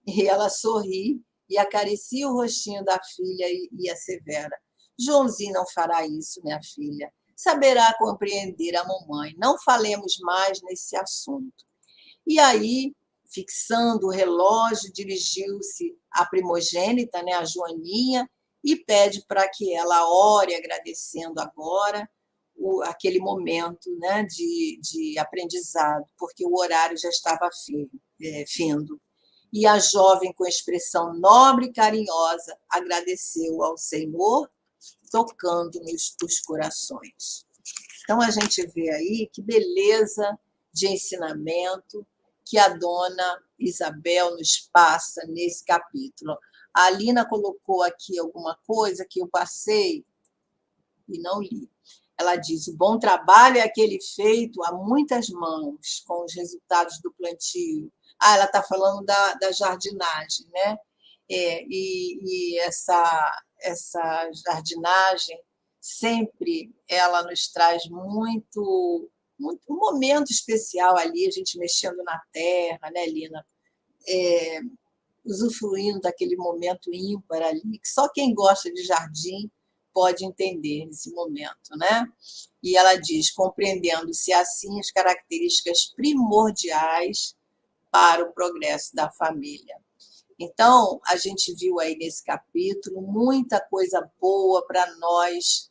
E ela sorri e acaricia o rostinho da filha e assevera: Joãozinho não fará isso, minha filha. Saberá compreender a mamãe. Não falemos mais nesse assunto. E aí, fixando o relógio, dirigiu-se à primogênita, né, a Joaninha, e pede para que ela ore agradecendo agora aquele momento, né, de aprendizado, porque o horário já estava findo. E a jovem, com expressão nobre e carinhosa, agradeceu ao Senhor, tocando-nos os corações. Então, a gente vê aí que beleza de ensinamento que a dona Isabel nos passa nesse capítulo. A Alina colocou aqui alguma coisa que eu passei e não li. Ela diz: o bom trabalho é aquele feito a muitas mãos, com os resultados do plantio. Ela está falando da jardinagem, né? E essa jardinagem sempre ela nos traz um momento especial ali, a gente mexendo na terra, né, Lina? Usufruindo daquele momento ímpar ali, que só quem gosta de jardim pode entender nesse momento, né? E ela diz: compreendendo-se assim as características primordiais para o progresso da família. Então, a gente viu aí nesse capítulo muita coisa boa para nós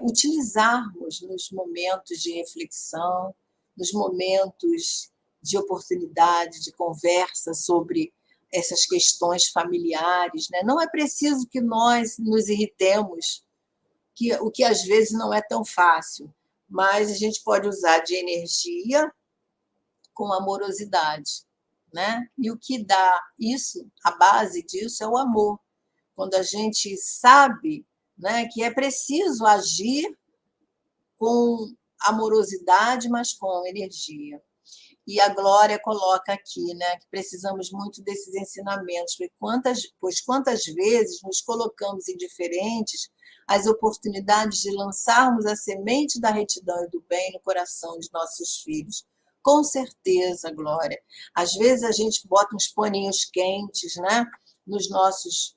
utilizarmos nos momentos de reflexão, nos momentos de oportunidade, de conversa sobre essas questões familiares, né? Não é preciso que nós nos irritemos, o que às vezes não é tão fácil, mas a gente pode usar de energia com amorosidade, né? E o que dá isso, a base disso é o amor. Quando a gente sabe, né, que é preciso agir com amorosidade, mas com energia. E a Glória coloca aqui, né, que precisamos muito desses ensinamentos, pois quantas vezes nos colocamos indiferentes às oportunidades de lançarmos a semente da retidão e do bem no coração de nossos filhos. Com certeza, Glória. Às vezes a gente bota uns paninhos quentes, né, nos nossos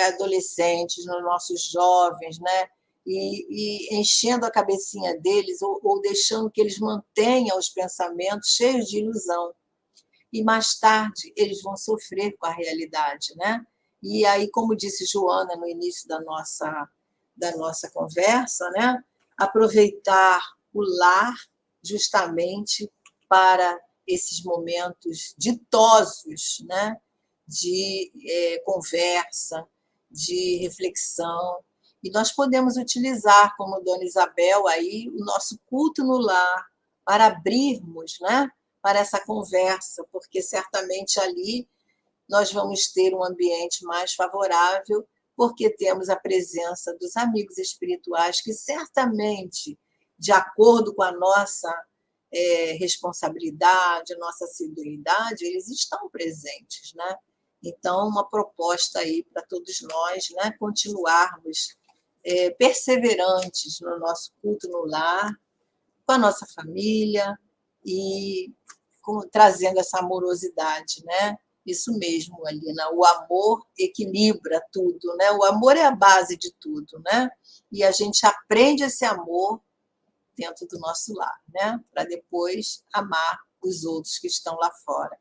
adolescentes, nos nossos jovens, né, e enchendo a cabecinha deles ou deixando que eles mantenham os pensamentos cheios de ilusão. E mais tarde eles vão sofrer com a realidade, né? E aí, como disse Joana no início da nossa conversa, né? Aproveitar o lar justamente para esses momentos ditosos, né? De conversa, de reflexão. E nós podemos utilizar, como Dona Isabel, aí, o nosso culto no lar para abrirmos, né, para essa conversa, porque certamente ali nós vamos ter um ambiente mais favorável, porque temos a presença dos amigos espirituais que certamente, de acordo com a nossa responsabilidade, a nossa assiduidade, eles estão presentes, né? Então, uma proposta aí para todos nós, né, continuarmos perseverantes no nosso culto no lar, com a nossa família e trazendo essa amorosidade, né? Isso mesmo, Alina, o amor equilibra tudo, né? O amor é a base de tudo, né? E a gente aprende esse amor dentro do nosso lar, né? Para depois amar os outros que estão lá fora.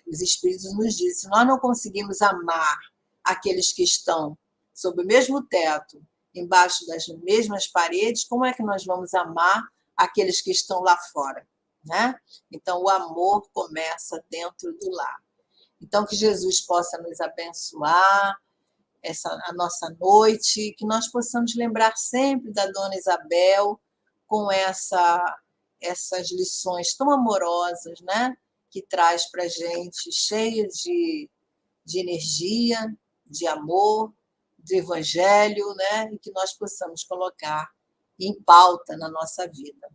Os Espíritos nos dizem: se nós não conseguimos amar aqueles que estão sob o mesmo teto, embaixo das mesmas paredes, como é que nós vamos amar aqueles que estão lá fora, né? Então, o amor começa dentro do lar. Então, que Jesus possa nos abençoar a nossa noite, que nós possamos lembrar sempre da Dona Isabel com essas lições tão amorosas, né? Que traz para a gente, cheia de energia, de amor, do Evangelho, né? E que nós possamos colocar em pauta na nossa vida.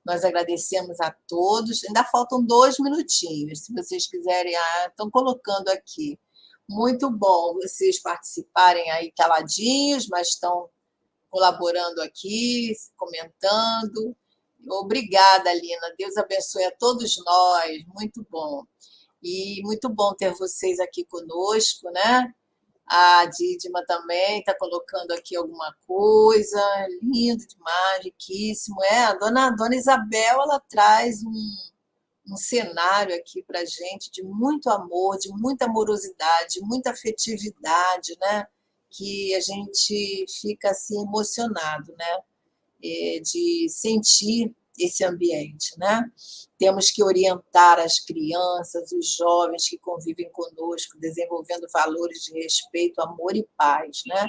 Nós agradecemos a todos. Ainda faltam 2 minutinhos, se vocês quiserem. Estão colocando aqui. Muito bom vocês participarem aí caladinhos, mas estão colaborando aqui, comentando. Obrigada, Lina. Deus abençoe a todos nós. Muito bom. E muito bom ter vocês aqui conosco, né? A Dídima também está colocando aqui alguma coisa. Lindo demais, riquíssimo. A dona Isabel, ela traz um cenário aqui para a gente de muito amor, de muita amorosidade, de muita afetividade, né? Que a gente fica assim emocionado, né? De sentir esse ambiente, né? Temos que orientar as crianças, os jovens que convivem conosco, desenvolvendo valores de respeito, amor e paz, né?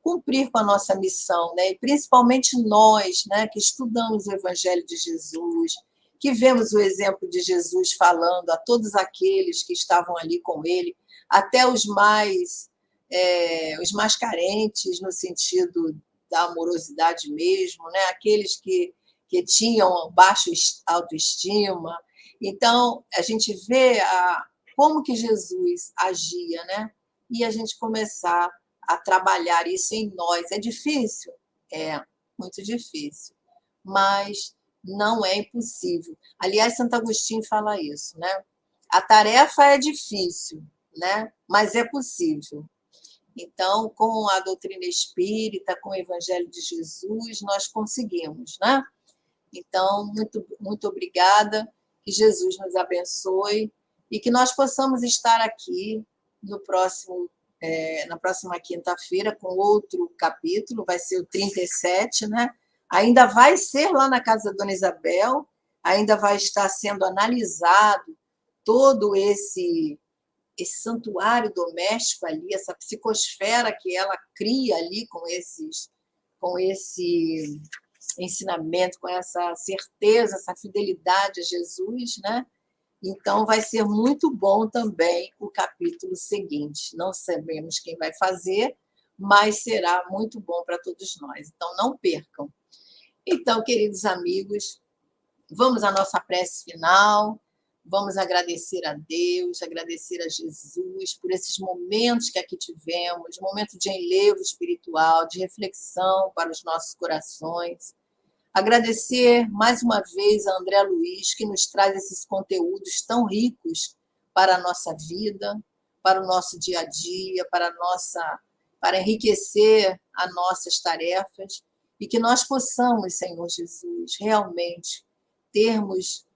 Cumprir com a nossa missão, né? E principalmente nós, né, que estudamos o Evangelho de Jesus, que vemos o exemplo de Jesus falando a todos aqueles que estavam ali com ele, até os mais carentes no sentido da amorosidade mesmo, né? Aqueles que tinham baixa autoestima. Então, a gente vê como que Jesus agia, né? E a gente começar a trabalhar isso em nós. É difícil? É, muito difícil. Mas não é impossível. Aliás, Santo Agostinho fala isso, né? A tarefa é difícil, né? Mas é possível. Então, com a doutrina espírita, com o Evangelho de Jesus, nós conseguimos, né? Então, muito, muito obrigada, que Jesus nos abençoe e que nós possamos estar aqui no na próxima quinta-feira com outro capítulo, vai ser o 37, né? Ainda vai ser lá na casa da Dona Isabel, ainda vai estar sendo analisado todo esse santuário doméstico ali, essa psicosfera que ela cria ali com esse ensinamento, com essa certeza, essa fidelidade a Jesus, né? Então, vai ser muito bom também o capítulo seguinte. Não sabemos quem vai fazer, mas será muito bom para todos nós. Então, não percam. Então, queridos amigos, vamos à nossa prece final. Vamos agradecer a Deus, agradecer a Jesus por esses momentos que aqui tivemos, momento de enlevo espiritual, de reflexão para os nossos corações. Agradecer mais uma vez a André Luiz, que nos traz esses conteúdos tão ricos para a nossa vida, para o nosso dia a dia, para enriquecer as nossas tarefas, e que nós possamos, Senhor Jesus, realmente termos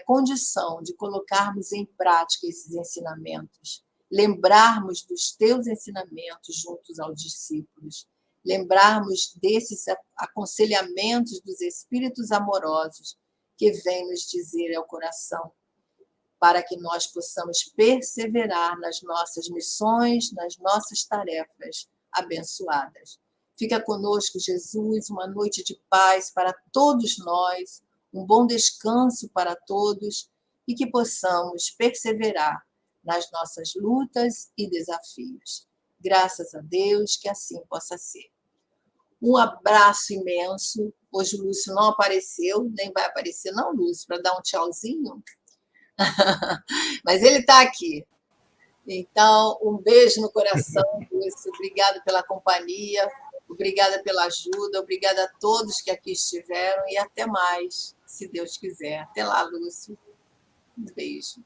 condição de colocarmos em prática esses ensinamentos, lembrarmos dos teus ensinamentos juntos aos discípulos, lembrarmos desses aconselhamentos dos espíritos amorosos que vêm nos dizer ao coração, para que nós possamos perseverar nas nossas missões, nas nossas tarefas abençoadas. Fica conosco, Jesus, uma noite de paz para todos nós, um bom descanso para todos e que possamos perseverar nas nossas lutas e desafios. Graças a Deus que assim possa ser. Um abraço imenso. Hoje o Lúcio não apareceu, nem vai aparecer, não, Lúcio, para dar um tchauzinho. Mas ele está aqui. Então, um beijo no coração, Lúcio. Obrigada pela companhia, obrigada pela ajuda, obrigada a todos que aqui estiveram e até mais, se Deus quiser. Até lá, Lúcio. Um beijo.